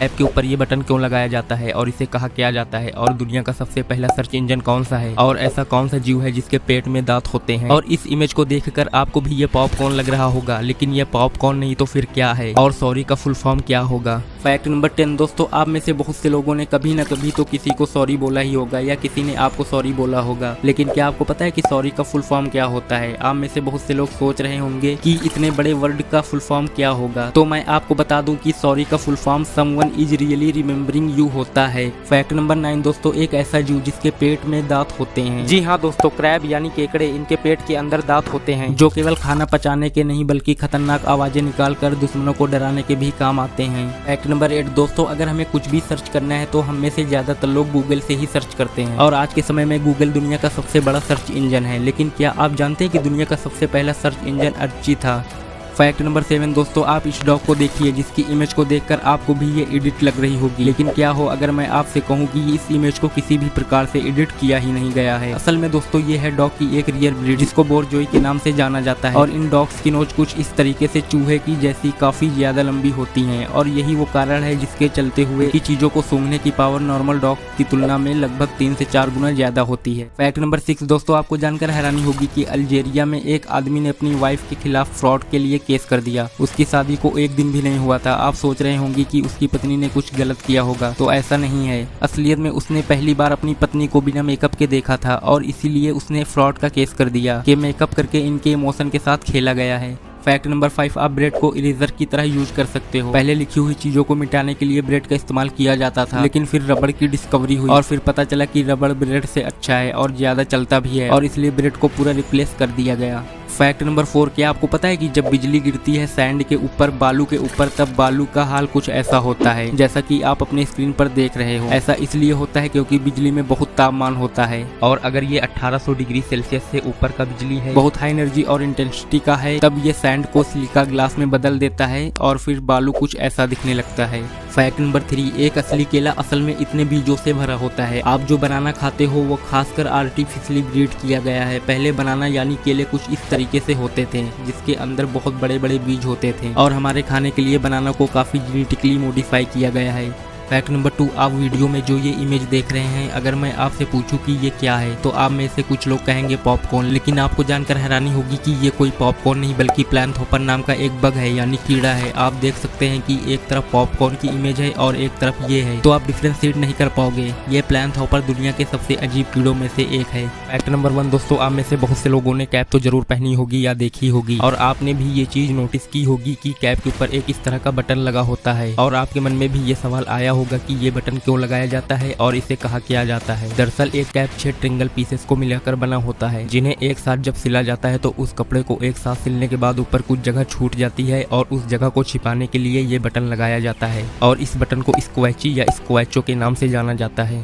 App के ऊपर ये बटन क्यों लगाया जाता है और इसे कहा क्या जाता है, और दुनिया का सबसे पहला सर्च इंजन कौन सा है, और ऐसा कौन सा जीव है जिसके पेट में दांत होते हैं। और इस इमेज को देखकर आपको भी ये पॉपकॉर्न लग रहा होगा, लेकिन ये पॉपकॉर्न नहीं तो फिर क्या है, और सॉरी का फुल फॉर्म क्या होगा। फैक्ट नंबर 10 दोस्तों, आप में से बहुत से लोगों ने कभी ना कभी तो किसी को सॉरी बोला ही होगा या किसी ने आपको सॉरी बोला होगा, लेकिन क्या आपको पता है कि सॉरी का फुल फॉर्म क्या होता है। आप में से बहुत से लोग सोच रहे होंगे कि इतने बड़े वर्ड का फुल फॉर्म क्या होगा, तो मैं आपको बता दूं कि सॉरी का full form someone is really remembering you होता है। फैक्ट नंबर 9 दोस्तों, एक ऐसा जीव जिसके पेट में दांत होते हैं। जी हाँ दोस्तों, क्रैब यानी केकड़े, इनके पेट के अंदर दांत होते हैं जो केवल खाना पचाने के नहीं बल्कि खतरनाक आवाजें निकाल कर दुश्मनों को डराने के भी काम आते हैं। फैक्ट नंबर 8 दोस्तों, अगर हमें कुछ भी सर्च करना है तो हम में से ज्यादातर लोग गूगल से ही सर्च करते हैं, और आज के समय में गूगल दुनिया का सबसे बड़ा सर्च इंजन है। लेकिन क्या आप जानते हैं कि दुनिया का सबसे पहला सर्च इंजन अर्ची था। फैक्ट नंबर 7 दोस्तों, आप इस डॉग को देखिए जिसकी इमेज को देखकर आपको भी ये एडिट लग रही होगी, लेकिन क्या हो अगर मैं आपसे कहूँ कि इस इमेज को किसी भी प्रकार से एडिट किया ही नहीं गया है। असल में दोस्तों ये है डॉग की एक रियर ब्रीड जिसको बोरजोई के नाम से जाना जाता है, और इन डॉग्स की नोच कुछ इस तरीके से चूहे की जैसी काफी ज्यादा लंबी होती है, और यही वो कारण है जिसके चलते हुए की चीजों को सूंघने की पावर नॉर्मल डॉग की तुलना में लगभग 3 से 4 गुना ज्यादा होती है। फैक्ट नंबर 6 दोस्तों, आपको जानकर हैरानी होगी कि अल्जेरिया में एक आदमी ने अपनी वाइफ के खिलाफ फ्रॉड के लिए केस कर दिया। उसकी शादी को 1 दिन भी नहीं हुआ था। आप सोच रहे होंगे कि उसकी पत्नी ने कुछ गलत किया होगा, तो ऐसा नहीं है। असलियत में उसने पहली बार अपनी पत्नी को बिना मेकअप के देखा था, और इसीलिए उसने फ्रॉड का केस कर दिया कि मेकअप करके इनके इमोशन के साथ खेला गया है। फैक्ट नंबर 5, आप ब्रेड को इरेजर की तरह यूज कर सकते हो। पहले लिखी हुई चीजों को मिटाने के लिए ब्रेड का इस्तेमाल किया जाता था, लेकिन फिर रबड़ की डिस्कवरी हुई और फिर पता चला कि रबड़ ब्रेड से अच्छा है और ज्यादा चलता भी है, और इसलिए ब्रेड को पूरा रिप्लेस कर दिया गया। फैक्ट नंबर 4, क्या आपको पता है कि जब बिजली गिरती है सैंड के ऊपर, बालू के ऊपर, तब बालू का हाल कुछ ऐसा होता है जैसा कि आप अपने स्क्रीन पर देख रहे हो। ऐसा इसलिए होता है क्योंकि बिजली में बहुत तापमान होता है, और अगर ये 1800 डिग्री सेल्सियस से ऊपर का बिजली है, बहुत हाई एनर्जी और इंटेंसिटी का है, तब ये सैंड को सिलिका ग्लास में बदल देता है और फिर बालू कुछ ऐसा दिखने लगता है। फैक्ट नंबर 3, एक असली केला असल में इतने बीजों से भरा होता है। आप जो बनाना खाते हो वो खासकर आर्टिफिशियली ब्रीड किया गया है। पहले बनाना यानी केले कुछ इस तरीके से होते थे जिसके अंदर बहुत बड़े बड़े बीज होते थे, और हमारे खाने के लिए बनाना को काफी जेनेटिकली मॉडिफाई किया गया है। फैक्ट नंबर 2, आप वीडियो में जो ये इमेज देख रहे हैं, अगर मैं आपसे पूछूं कि ये क्या है तो आप में से कुछ लोग कहेंगे पॉपकॉर्न, लेकिन आपको जानकर हैरानी होगी कि ये कोई पॉपकॉर्न नहीं बल्कि प्लैंथोपर नाम का एक बग है यानी कीड़ा है। आप देख सकते हैं कि एक तरफ पॉपकॉर्न की इमेज है और एक तरफ ये है, तो आप डिफ्रेंशिएट नहीं कर पाओगे। ये प्लैंथोपर दुनिया के सबसे अजीब कीड़ों में से एक है। फैक्ट नंबर 1 दोस्तों, आप में से बहुत से लोगों ने कैप तो जरूर पहनी होगी या देखी होगी, और आपने भी ये चीज नोटिस की होगी कि कैप के ऊपर एक इस तरह का बटन लगा होता है, और आपके मन में भी ये सवाल आया होगा कि ये बटन क्यों लगाया जाता है और इसे कहा किया जाता है। दरअसल एक कैप 6 ट्रिंगल पीसेस को मिलाकर बना होता है, जिन्हें एक साथ जब सिला जाता है तो उस कपड़े को एक साथ सिलने के बाद ऊपर कुछ जगह छूट जाती है, और उस जगह को छिपाने के लिए ये बटन लगाया जाता है, और इस बटन को स्क्वैची या स्क्वैचो के नाम से जाना जाता है।